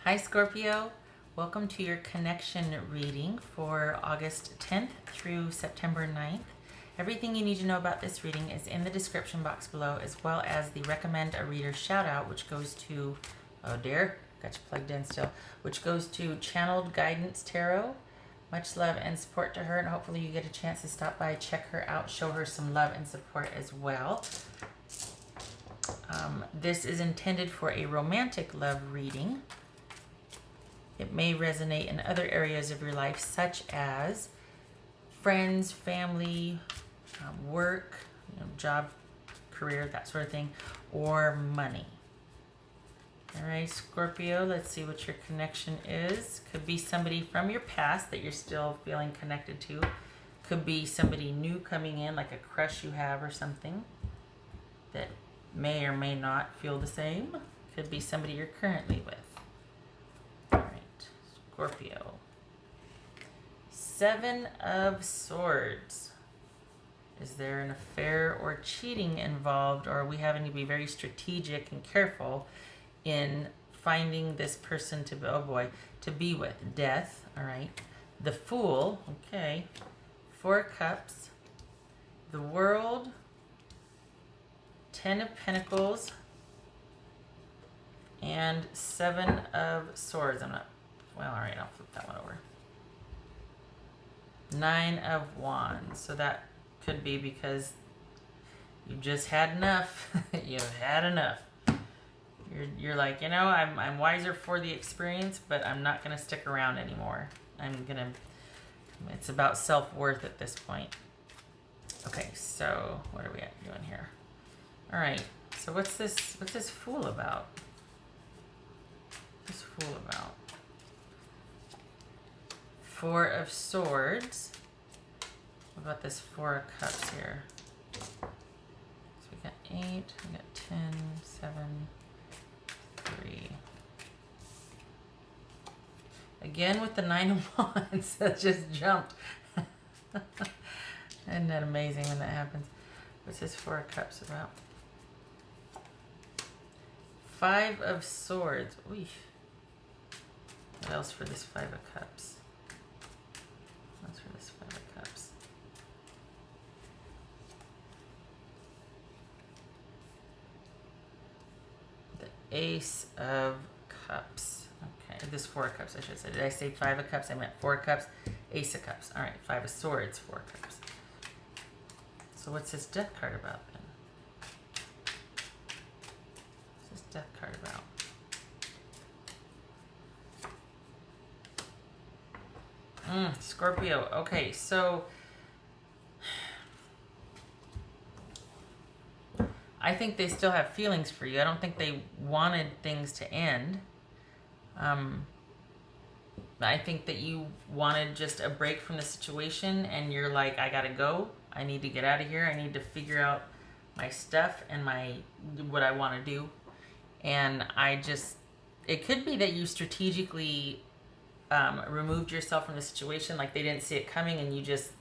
Hi Scorpio, welcome to your connection reading for August 10th through September 9th. Everything you need to know about this reading is in the description box below, as well as the recommend a reader shout out, which goes to, oh dear, got you plugged in still, which goes to Channeled Guidance Tarot. Much love and support to her, and hopefully you get a chance to stop by, check her out, show her some love and support as well. This is intended for a romantic love reading. It may resonate in other areas of your life, such as friends, family, work, job, career, that sort of thing, or money. All right, Scorpio, let's see what your connection is. Could be somebody from your past that you're still feeling connected to. Could be somebody new coming in, like a crush you have or something that may or may not feel the same. Could be somebody you're currently with. Scorpio. Seven of Swords. Is there an affair or cheating involved, or are we having to be very strategic and careful in finding this person to be, oh boy, to be with? Death, all right. The Fool, okay. Four of Cups. The World. Ten of Pentacles. And Seven of Swords. Well, all right, I'll flip that one over. Nine of Wands. So that could be because you just had enough. You've had enough. You're like, I'm wiser for the experience, but I'm not going to stick around anymore. It's about self-worth at this point. Okay, so what are we doing here? All right, so what's this Fool about? What's this Fool about? Four of Swords. What about this Four of Cups here? So we got 8, we got 10, 7, 3. Again with the Nine of Wands. That just jumped. Isn't that amazing when that happens? What's this Four of Cups about? Five of Swords. Ooh. What else for this Five of Cups? What's for this Five of Cups? The Ace of Cups. Okay, this Four of Cups, I should say. Did I say Five of Cups? I meant Four of Cups, Ace of Cups. All right, Five of Swords, Four of Cups. So what's this Death card about then? What's this Death card about? Scorpio. Okay, so I think they still have feelings for you. I don't think they wanted things to end. I think that you wanted just a break from the situation, and you're like, I gotta go. I need to get out of here. I need to figure out my stuff and what I want to do. And it could be that you strategically removed yourself from the situation, like they didn't see it coming and you just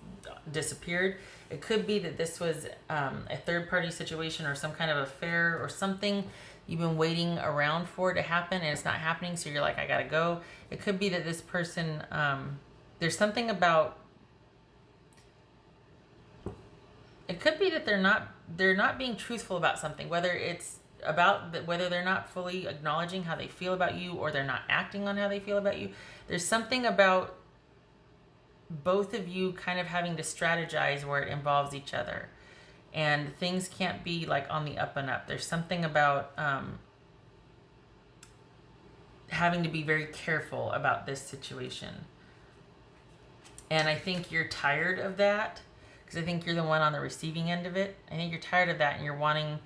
disappeared. It could be that this was a third-party situation or some kind of affair or something you've been waiting around for to happen and it's not happening, so you're like, I gotta go. It could be that this person, there's something about, it could be that they're not being truthful about something, whether it's about whether they're not fully acknowledging how they feel about you or they're not acting on how they feel about you. There's something about both of you kind of having to strategize where it involves each other, and things can't be like on the up and up. There's something about having to be very careful about this situation, and I think you're tired of that, because I think you're the one on the receiving end of it. I think you're tired of that and you're wanting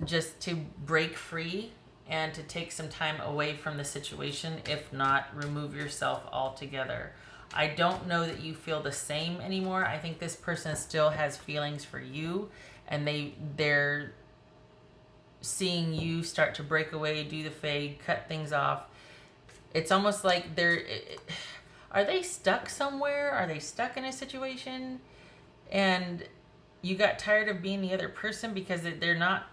just to break free and to take some time away from the situation, if not remove yourself altogether. I don't know that you feel the same anymore. I think this person still has feelings for you, and they're seeing you start to break away, do the fade, cut things off. It's almost like are they stuck somewhere? Are they stuck in a situation and you got tired of being the other person because they're not,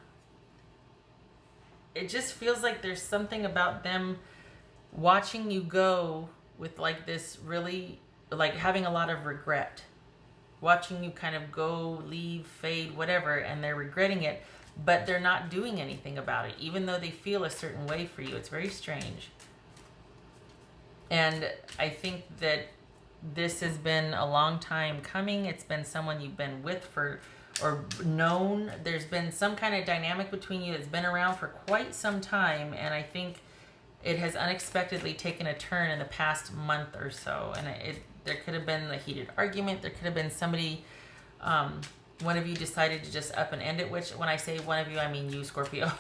it just feels like there's something about them watching you go with like this really, like having a lot of regret. Watching you kind of go, leave, fade, whatever, and they're regretting it, but they're not doing anything about it, even though they feel a certain way for you. It's very strange. And I think that this has been a long time coming. It's been someone you've been with for, or known. There's been some kind of dynamic between you that's been around for quite some time, and I think it has unexpectedly taken a turn in the past month or so. And there could have been a heated argument. There could have been somebody, one of you decided to just up and end it, which when I say one of you, I mean you, Scorpio.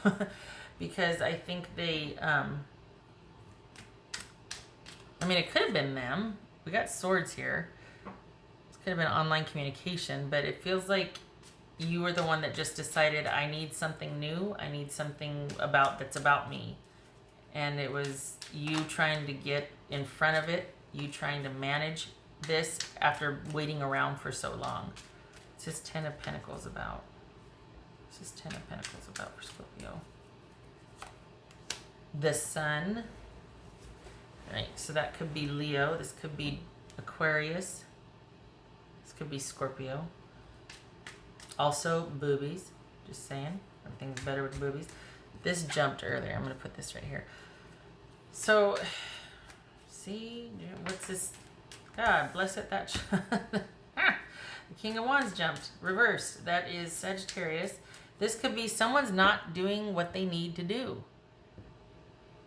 Because I think they, I mean, it could have been them. We got swords here. This could have been online communication, but it feels like you were the one that just decided, I need something new. I need something that's about me. And it was you trying to get in front of it, you trying to manage this after waiting around for so long. What's this Ten of Pentacles about? What's this Ten of Pentacles about for Scorpio? The Sun. Right, so that could be Leo. This could be Aquarius. This could be Scorpio. Also, boobies. Just saying. Everything's better with boobies. This jumped earlier. I'm going to put this right here. So, see, what's this? God bless it. That the King of Wands jumped. Reversed. That is Sagittarius. This could be someone's not doing what they need to do.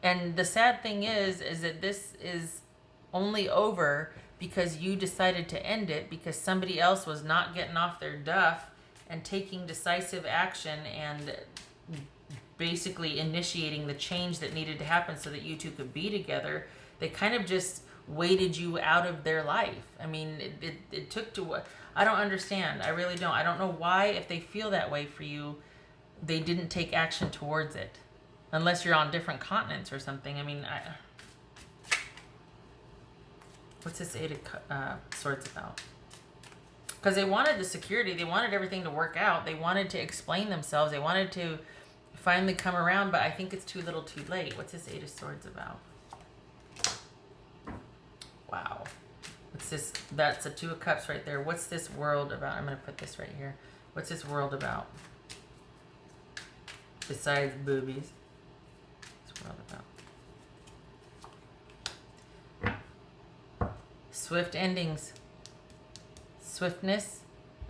And the sad thing is that this is only over because you decided to end it because somebody else was not getting off their duff and taking decisive action and basically initiating the change that needed to happen so that you two could be together. They kind of just waited you out of their life. I mean, it took to what? I don't understand. I really don't. I don't know why, if they feel that way for you, they didn't take action towards it. Unless you're on different continents or something. I mean, what's this Eight of Swords about? Because they wanted the security. They wanted everything to work out. They wanted to explain themselves. They wanted to finally come around, but I think it's too little too late. What's this Eight of Swords about? Wow. What's this? That's a Two of Cups right there. What's this World about? I'm going to put this right here. What's this World about? Besides boobies. About swift endings, swiftness,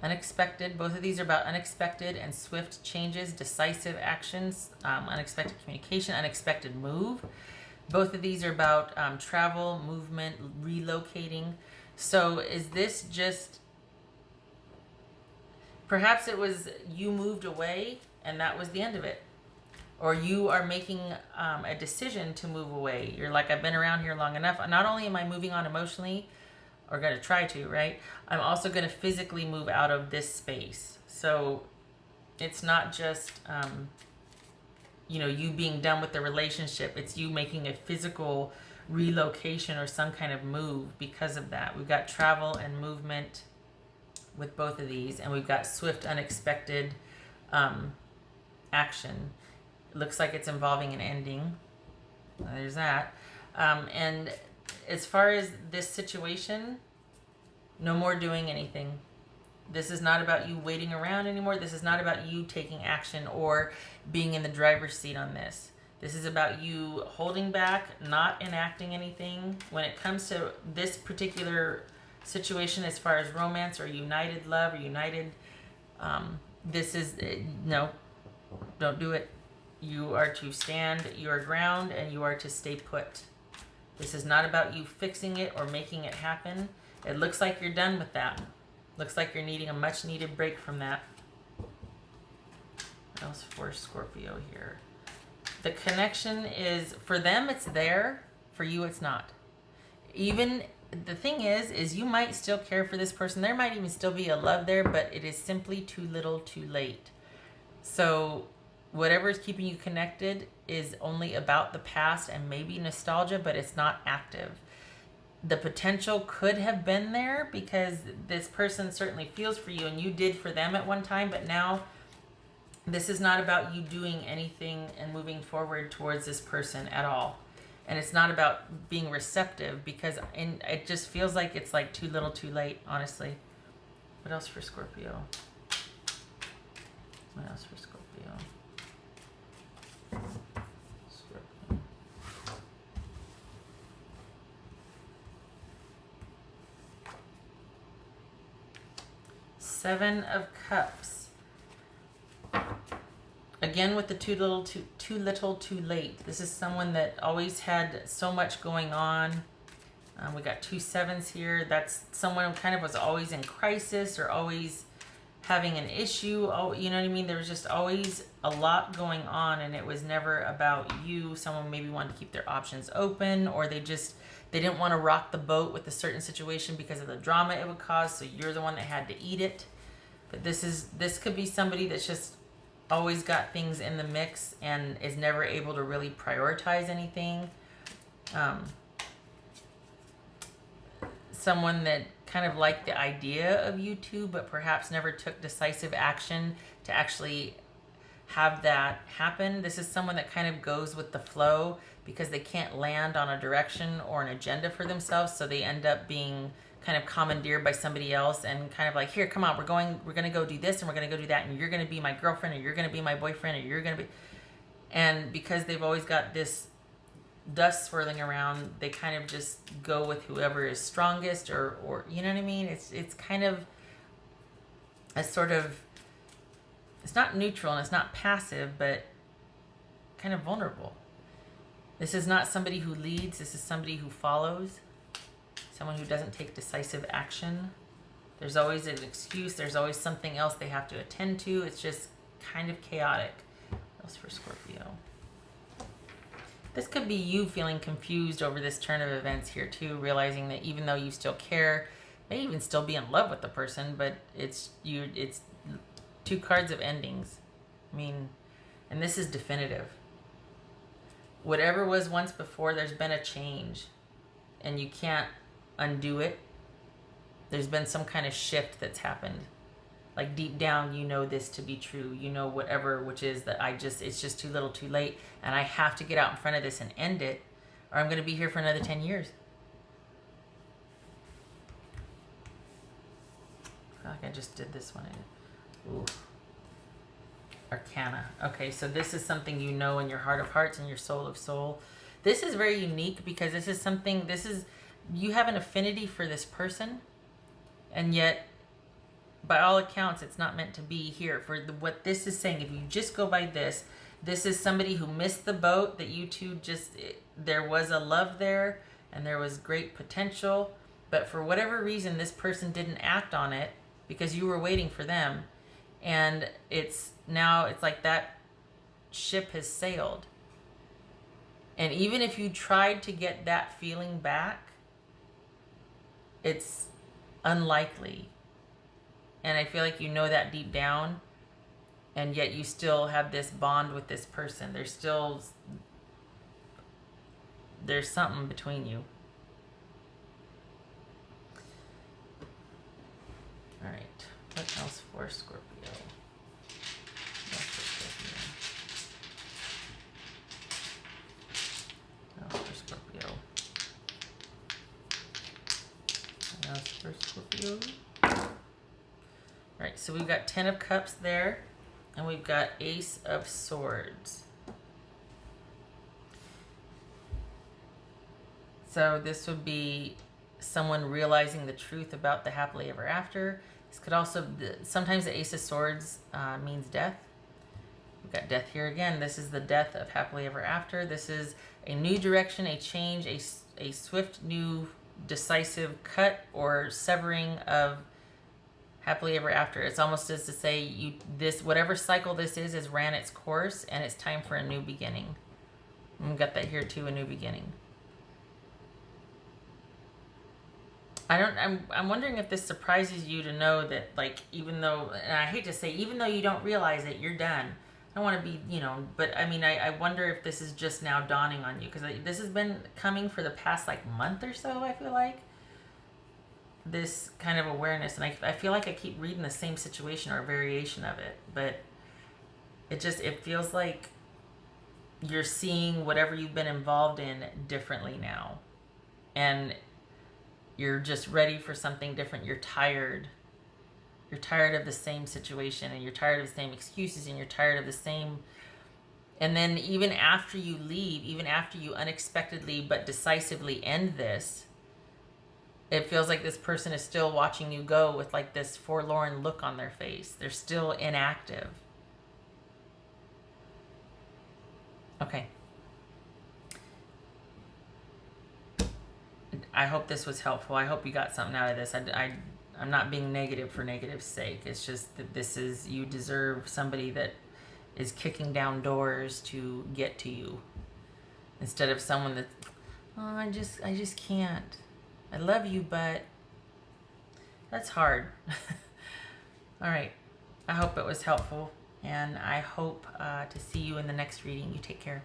unexpected. Both of these are about unexpected and swift changes, decisive actions, unexpected communication, unexpected move. Both of these are about travel, movement, relocating. So is this just, perhaps it was you moved away and that was the end of it. Or you are making a decision to move away. You're like, I've been around here long enough. Not only am I moving on emotionally, or going to try to, right? I'm also going to physically move out of this space. So it's not just, you know, you being done with the relationship. It's you making a physical relocation or some kind of move because of that. We've got travel and movement with both of these. And we've got swift, unexpected action. It looks like it's involving an ending. There's that. And as far as this situation, no more doing anything. This is not about you waiting around anymore. This is not about you taking action or being in the driver's seat on this. This is about you holding back, not enacting anything. When it comes to this particular situation, as far as romance or united love or united, this is, no, don't do it. You are to stand your ground and you are to stay put. This is not about you fixing it or making it happen. It looks like you're done with that. Looks like you're needing a much needed break from that. What else for Scorpio here? The connection is, for them it's there, for you it's not. Even, the thing is you might still care for this person. There might even still be a love there, but it is simply too little too late. So whatever is keeping you connected is only about the past and maybe nostalgia, but it's not active. The potential could have been there because this person certainly feels for you and you did for them at one time, but now this is not about you doing anything and moving forward towards this person at all. And it's not about being receptive, because it just feels like it's like too little too late, honestly. What else for Scorpio? What else for Scorpio? Scorpio. Seven of Cups. Again with the too little too late. This is someone that always had so much going on. We got 2 sevens here. That's someone who kind of was always in crisis or always having an issue. Oh, you know what I mean? There was just always a lot going on, and it was never about you. Someone maybe wanted to keep their options open, or they didn't want to rock the boat with a certain situation because of the drama it would cause, so you're the one that had to eat it. But this could be somebody that's just always got things in the mix and is never able to really prioritize anything. Someone that kind of liked the idea of you two, but perhaps never took decisive action to actually have that happen. This is someone that kind of goes with the flow because they can't land on a direction or an agenda for themselves, so they end up being kind of commandeered by somebody else and kind of like, here, come on, we're going to go do this and we're going to go do that, and you're going to be my girlfriend, or you're going to be my boyfriend, or you're going to be... And because they've always got this dust swirling around, they kind of just go with whoever is strongest, or you know what I mean? It's kind of a sort of, it's not neutral and it's not passive, but kind of vulnerable. This is not somebody who leads. This is somebody who follows. Someone who doesn't take decisive action. There's always an excuse. There's always something else they have to attend to. It's just kind of chaotic. What else for Scorpio? This could be you feeling confused over this turn of events here too, realizing that even though you still care, may even still be in love with the person, but it's 2 cards of endings. I mean, and this is definitive. Whatever was once before, there's been a change and you can't undo it. There's been some kind of shift that's happened. Like deep down, you know this to be true. You know whatever, which is that it's just too little too late, and I have to get out in front of this and end it, or I'm going to be here for another 10 years. I feel like I just did this one. Ooh. Arcana. Okay, so this is something you know in your heart of hearts and your soul of soul. This is very unique because this is something, you have an affinity for this person, and yet by all accounts, it's not meant to be here. For what this is saying, if you just go by this is somebody who missed the boat, that you two there was a love there and there was great potential, but for whatever reason, this person didn't act on it because you were waiting for them. And it's like that ship has sailed. And even if you tried to get that feeling back, it's unlikely. And I feel like you know that deep down, and yet you still have this bond with this person. There's something between you. All right, what else for Scorpio? What else for Scorpio? What else for Scorpio? All right, so we've got 10 of Cups there, and we've got Ace of Swords. So this would be someone realizing the truth about the happily ever after. This could also, sometimes the Ace of Swords means death. We've got death here again. This is the death of happily ever after. This is a new direction, a change, a swift new decisive cut or severing of happily ever after. It's almost as to say whatever cycle this is ran its course, and it's time for a new beginning. And we've got that here too, a new beginning. I'm wondering if this surprises you to know that, like, even though, and I hate to say, even though you don't realize it, you're done. I don't want to be, but I mean, I wonder if this is just now dawning on you, because this has been coming for the past like month or so, I feel like. This kind of awareness, and I feel like I keep reading the same situation or a variation of it, but it feels like you're seeing whatever you've been involved in differently now. And you're just ready for something different. You're tired. You're tired of the same situation, and you're tired of the same excuses, and you're tired of the same. And then even after you leave, even after you unexpectedly but decisively end this, it feels like this person is still watching you go with like this forlorn look on their face. They're still inactive. Okay. I hope this was helpful. I hope you got something out of this. I'm not being negative for negative's sake. It's just that this is, you deserve somebody that is kicking down doors to get to you, instead of someone that, oh, I just can't. I love you, but that's hard. All right. I hope it was helpful, and I hope to see you in the next reading. You take care.